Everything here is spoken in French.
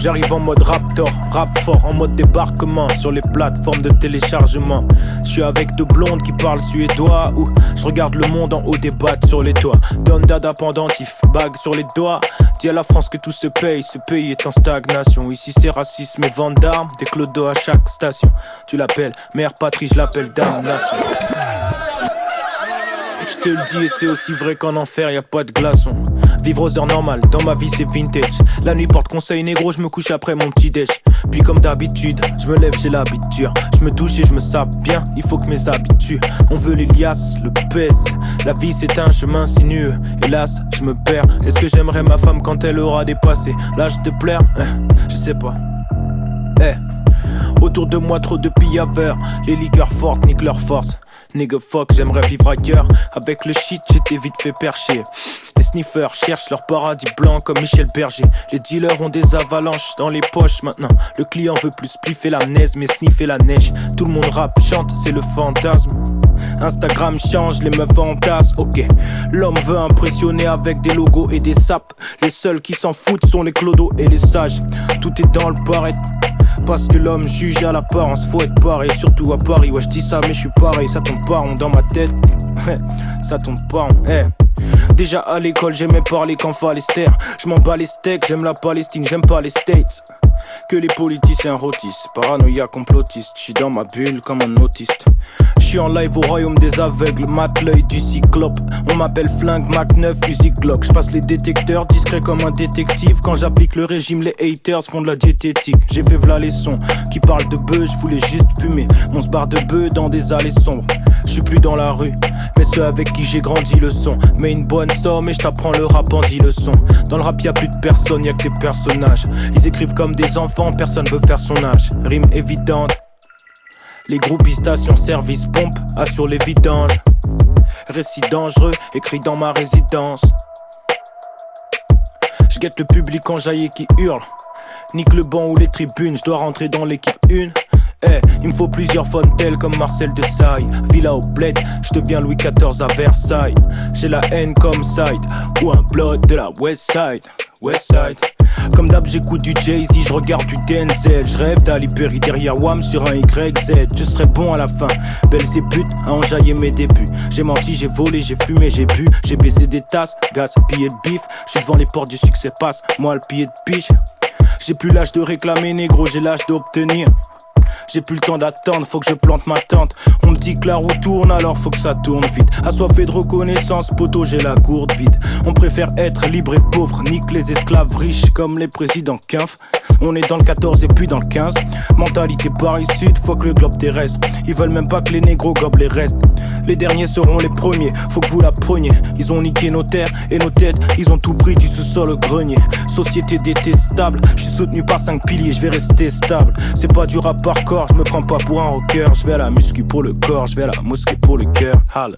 J'arrive en mode raptor, rap fort, en mode débarquement sur les plateformes de téléchargement. Je suis avec deux blondes qui parlent suédois, ou je regarde le monde en haut des battes sur les toits. Don dada pendentif, bague sur les doigts. Dis à la France que tout se paye, ce pays est en stagnation. Ici c'est racisme et vente d'armes, des clodos à chaque station. Tu l'appelles mère patrie, je l'appelle damnation. Je te le dis et c'est aussi vrai qu'en enfer y a pas de glaçons. Vivre aux heures normales, dans ma vie c'est vintage. La nuit porte conseil négro, je me couche après mon petit déj. Puis comme d'habitude, je me lève, j'ai l'habitude. Je me touche et je me sape bien, il faut que mes habitudes. On veut les liasses, le pèse. La vie c'est un chemin sinueux, hélas je me perds. Est-ce que j'aimerais ma femme quand elle aura dépassé l'âge de plaire? Je sais pas. Autour de moi trop de pillaveurs. Les liqueurs fortes niquent leur force. Nigga fuck, j'aimerais vivre ailleurs. Avec le shit, j'étais vite fait percher. Les sniffers cherchent leur paradis blanc comme Michel Berger. Les dealers ont des avalanches dans les poches maintenant. Le client veut plus spliffer la neige, mais sniffer la neige. Tout le monde rappe, chante, c'est le fantasme. Instagram change, les meufs entassent, ok. L'homme veut impressionner avec des logos et des sapes. Les seuls qui s'en foutent sont les clodos et les sages. Tout est dans le paraître. Parce que l'homme juge à l'apparence, faut être pareil, surtout à Paris. Ouais, je dis ça, mais je suis pareil, ça tombe pas rond dans ma tête. Ça tombe pas rond, Déjà à l'école, j'aimais parler qu'en Falester. Je m'en bats les steaks, j'aime la Palestine, j'aime pas les States. Que les politiciens rôtissent, paranoïa complotiste. J'suis dans ma bulle comme un autiste. J'suis en live au royaume des aveugles, mate l'œil du cyclope. On m'appelle flingue, Mac 9, fusil Glock. J'passe les détecteurs, discret comme un détective. Quand j'applique le régime, les haters font de la diététique. J'ai fait v'là les sons qui parlent de bœuf, j'voulais juste fumer mon sbar de bœuf dans des allées sombres. J'suis plus dans la rue, mais ceux avec qui j'ai grandi le sont. Mais une bonne somme et j't'apprends le rap en 10 leçons. Dans le rap y'a plus de personnes, y'a que des personnages. Ils écrivent comme des enfants, personne veut faire son âge. Rime évidente. Les groupes station service pompe assurent les vidanges. Récit dangereux écrit dans ma résidence. Je guette le public enjaillé qui hurle. Nique le banc ou les tribunes, je dois rentrer dans l'équipe 1. Il me faut plusieurs Fontel comme Marcel Desailly. Villa au bled, je deviens Louis XIV à Versailles. J'ai la haine comme Side ou un blood de la West Side. West Side. Comme d'hab j'écoute du Jay-Z, je regarde du Denzel. Je rêve d'Ali Perry derrière Wham sur un YZ. Je serai bon à la fin, Belzébuth a enjaillé mes débuts. J'ai menti, j'ai volé, j'ai fumé, j'ai bu. J'ai baisé des tasses, gaz, pillé de bif. J'suis devant les portes du succès, passe, moi le billet de piche. J'ai plus l'âge de réclamer négro, j'ai l'âge d'obtenir. J'ai plus le temps d'attendre, faut que je plante ma tente. On me dit que la roue tourne, alors faut que ça tourne vite. Assoiffé de reconnaissance, poteau, j'ai la gourde vide. On préfère être libre et pauvre, nique les esclaves riches comme les présidents Quinf. On est dans le 14 et puis dans le 15. Mentalité Paris-Sud, faut que le globe terrestre. Ils veulent même pas que les négros gobent les restes. Les derniers seront les premiers, faut que vous la preniez. Ils ont niqué nos terres et nos têtes, ils ont tout pris du sous-sol au grenier. Société détestable, je suis soutenu par 5 piliers, je vais rester stable. C'est pas du rap hardcore, je me prends pas pour un rocker. Je vais à la muscu pour le corps, je vais à la mosquée pour le cœur. Halle.